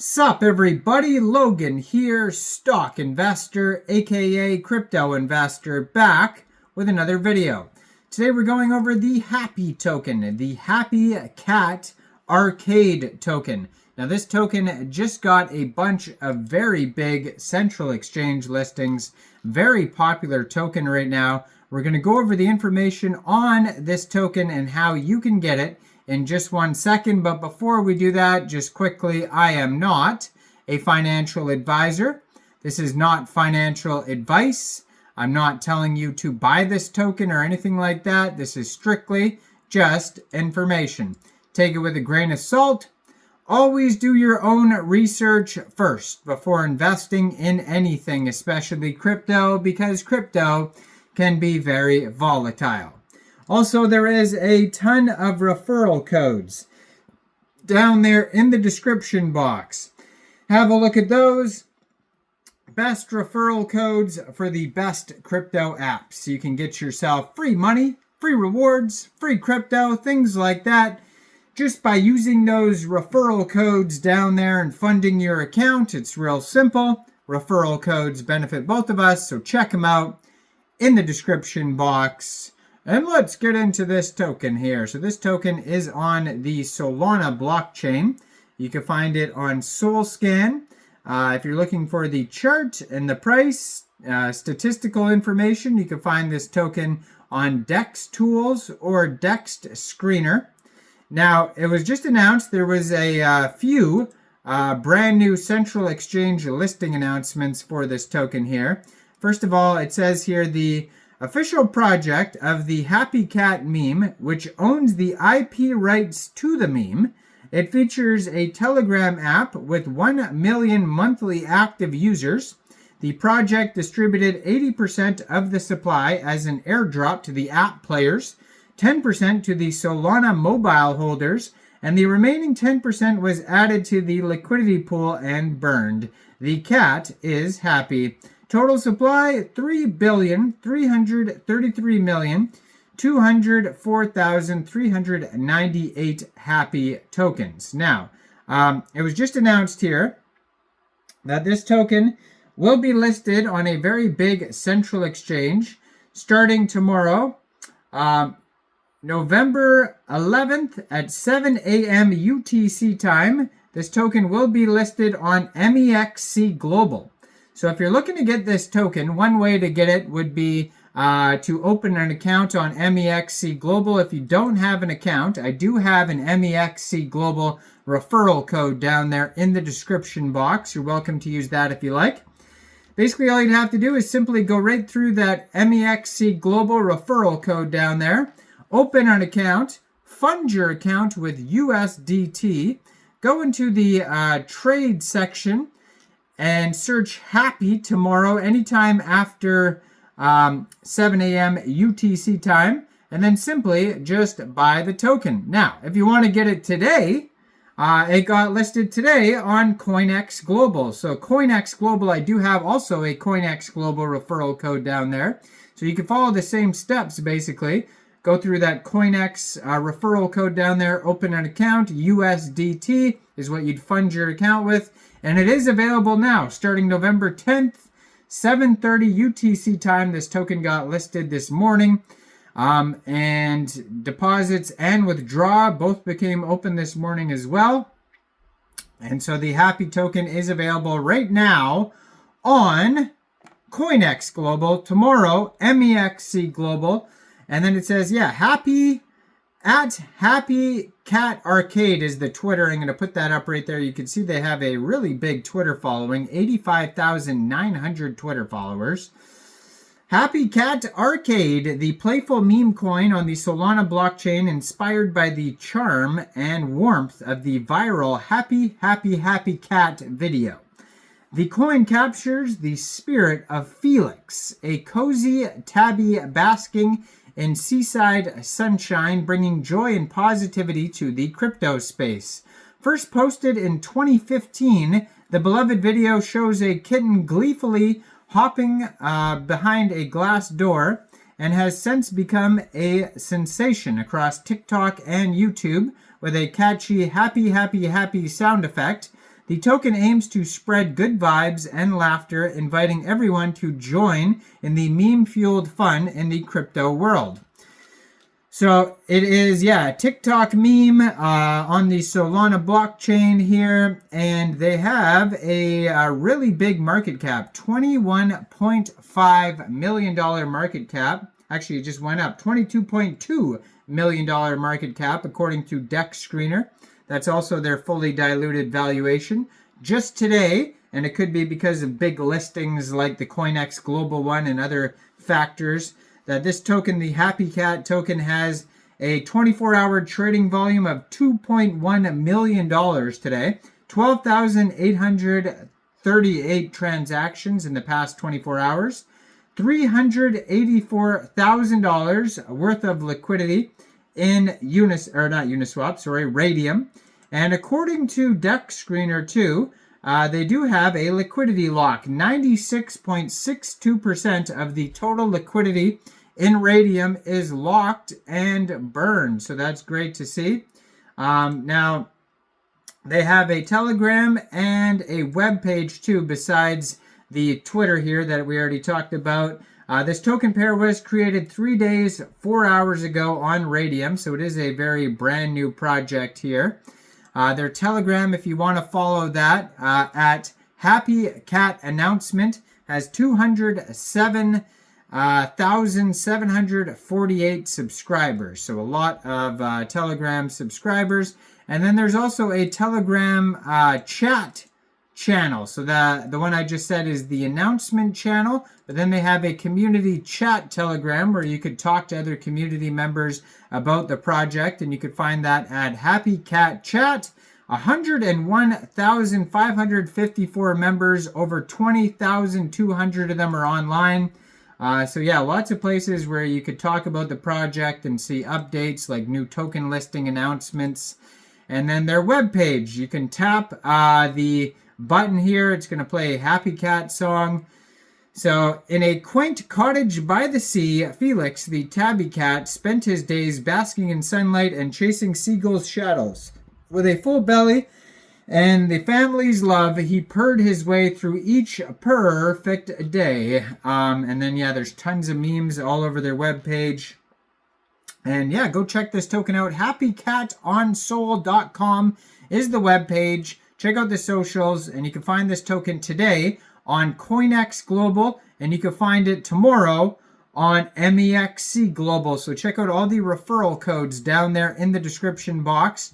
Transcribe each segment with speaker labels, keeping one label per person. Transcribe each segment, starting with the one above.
Speaker 1: Sup everybody, Logan here, stock investor, aka crypto investor, back with another video. Today we're going over the Happy token, the Happy Cat Arcade token. Now this token just got a bunch of very big central exchange listings, very popular token right now. We're going to go over the information on this token and how you can get it in just 1 second. But before we do that, just quickly, I am not a financial advisor. This is not financial advice. I'm not telling you to buy this token or anything like that. This is strictly just information. Take it with a grain of salt. Always do your own research first before investing in anything, especially crypto, because crypto can be very volatile. Also, there is a ton of referral codes down there in the description box. Have a look at those. Best referral codes for the best crypto apps. You can get yourself free money, free rewards, free crypto, things like that. Just by using those referral codes down there and funding your account. It's real simple. Referral codes benefit both of us, so check them out in the description box. And let's get into this token here. So this token is on the Solana blockchain. You can find it on SolScan. If you're looking for the chart and the price, statistical information, you can find this token on DEX Tools or DEX Screener. Now, it was just announced there was a few brand new central exchange listing announcements for this token here. First of all, it says here the official project of the Happy Cat meme, which owns the IP rights to the meme. It features a Telegram app with 1 million monthly active users. The project distributed 80% of the supply as an airdrop to the app players, 10% to the Solana mobile holders, and the remaining 10% was added to the liquidity pool and burned. The cat is happy. Total supply, 3,333,204,398 happy tokens. Now, it was just announced here that this token will be listed on a very big central exchange starting tomorrow, November 11th at 7 a.m. UTC time. This token will be listed on Mexc Global. So if you're looking to get this token, one way to get it would be to open an account on Mexc Global. If you don't have an account, I do have an Mexc Global referral code down there in the description box. You're welcome to use that if you like. Basically, all you'd have to do is simply go right through that Mexc Global referral code down there, open an account, fund your account with USDT, go into the trade section, and search Happy tomorrow anytime after 7 a.m. UTC time, and then simply just buy the token. Now, if you want to get it today, it got listed today on Coinex Global. So Coinex Global, I do have also a Coinex Global referral code down there. So you can follow the same steps basically. Go through that Coinex referral code down there, open an account. USDT is what you'd fund your account with. And it is available now, starting November 10th, 7:30 UTC time. This token got listed this morning. And deposits and withdraw both became open this morning as well. And so the Happy token is available right now on Coinex Global, tomorrow Mexc Global. And then it says, yeah, Happy Cat Arcade is the Twitter. I'm going to put that up right there. You can see they have a really big Twitter following, 85,900 Twitter followers. Happy Cat Arcade, the playful meme coin on the Solana blockchain, inspired by the charm and warmth of the viral Happy Cat video. The coin captures the spirit of Felix, a cozy tabby basking in seaside sunshine, bringing joy and positivity to the crypto space. First posted in 2015, the beloved video shows a kitten gleefully hopping behind a glass door and has since become a sensation across TikTok and YouTube with a catchy happy sound effect. The token aims to spread good vibes and laughter, inviting everyone to join in the meme-fueled fun in the crypto world. So it is, yeah, TikTok meme on the Solana blockchain here, and they have a really big market cap, $21.5 million market cap. Actually, it just went up, $22.2 million market cap, according to Dex Screener. That's also their fully diluted valuation. Just today, and it could be because of big listings like the Coinex global one and other factors, that this token, the Happy Cat token, has a 24-hour trading volume of $2.1 million today, 12,838 transactions in the past 24 hours, $384,000 worth of liquidity in Raydium. And according to Dex Screener too, they do have a liquidity lock. 96.62% of the total liquidity in Raydium is locked and burned. So that's great to see. Now, they have a Telegram and a web page too, besides the Twitter here that we already talked about. This token pair was created 3 days, 4 hours ago on Raydium. So it is a very brand new project here. Their Telegram, if you want to follow that, at Happy Cat Announcement, has 207,748 subscribers. So a lot of Telegram subscribers. And then there's also a Telegram chat channel. So the one I just said is the announcement channel, but then they have a community chat Telegram where you could talk to other community members about the project, and you could find that at Happy Cat Chat. 101,554 members, over 20,200 of them are online. So yeah, lots of places where you could talk about the project and see updates like new token listing announcements. And then their webpage, you can tap the button here. It's going to play a Happy Cat song. So, in a quaint cottage by the sea, Felix, the tabby cat, spent his days basking in sunlight and chasing seagulls' shadows. With a full belly and the family's love, he purred his way through each perfect day. And then, yeah, there's tons of memes all over their webpage. And yeah, go check this token out. HappyCatOnSoul.com is the webpage. Check out the socials, and you can find this token today on Coinex Global, and you can find it tomorrow on Mexc Global. So check out all the referral codes down there in the description box.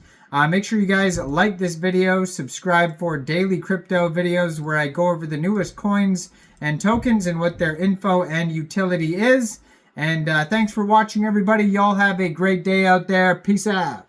Speaker 1: Make sure you guys like this video, subscribe for daily crypto videos where I go over the newest coins and tokens and what their info and utility is. And thanks for watching, everybody. Y'all have a great day out there. Peace out.